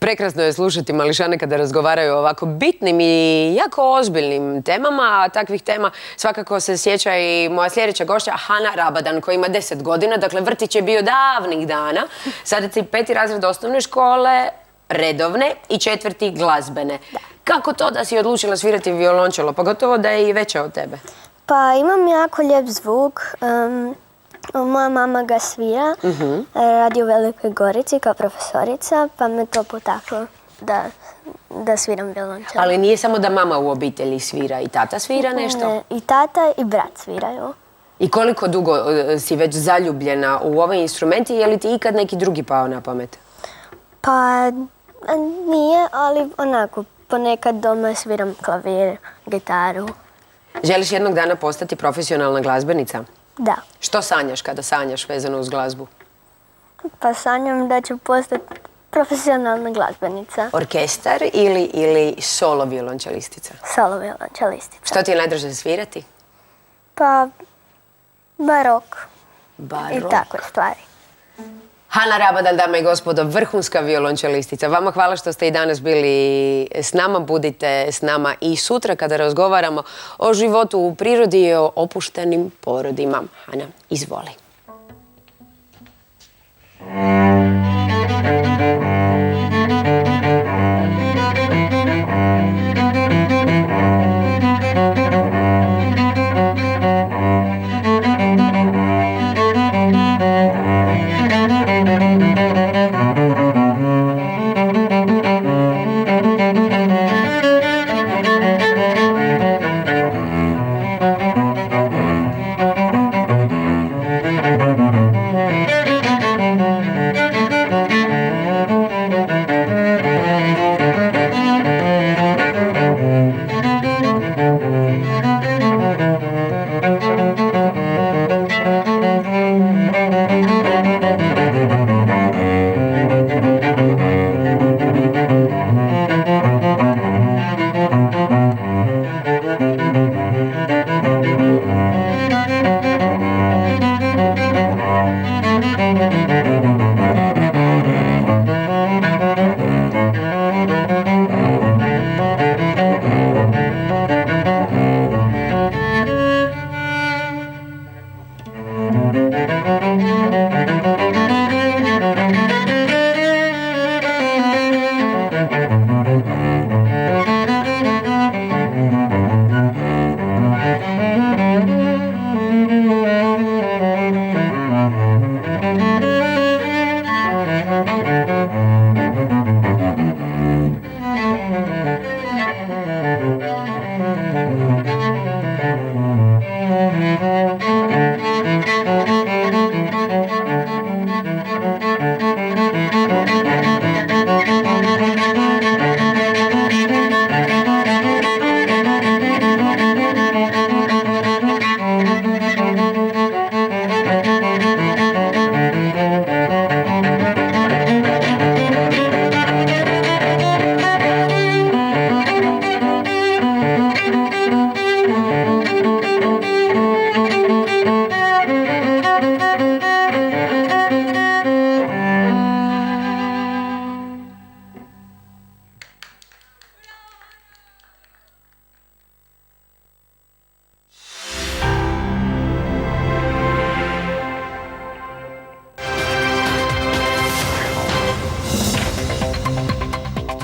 Prekrasno je slušati mališane kada razgovaraju o ovako bitnim i jako ozbiljnim temama, a takvih tema svakako se sjeća i moja sljedeća gošća Hana Rabadan, koja ima 10 godina, dakle vrtić je bio davnih dana. Sada ti 5. razred osnovne škole, redovne i 4. glazbene. Kako to da si odlučila svirati violončelo, pogotovo da je i veća od tebe? Pa imam jako lijep zvuk. Moja mama ga svira, radi u Velikoj Gorici kao profesorica, pa me to potaklo da sviram violončelo. Ali nije samo da mama u obitelji svira, i tata svira nešto? Ne, i tata i brat sviraju. I koliko dugo si već zaljubljena u ove instrumenti, je li ti ikad neki drugi pao na pamet? Pa nije, ali onako, ponekad doma sviram klavir, gitaru. Želiš jednog dana postati profesionalna glazbenica? Da. Što sanjaš kada sanjaš vezano uz glazbu? Pa sanjam da ću postati profesionalna glazbenica. Orkestar ili solo violončelistica? Solo violončelistica. Što ti je najdraže svirati? Pa barok. Barok. I takve stvari. Hana Rabadan, dame i gospodo, vrhunska violončelistica. Vama hvala što ste i danas bili s nama. Budite s nama i sutra kada razgovaramo o životu u prirodi i o opuštenim porodima. Hana, izvoli.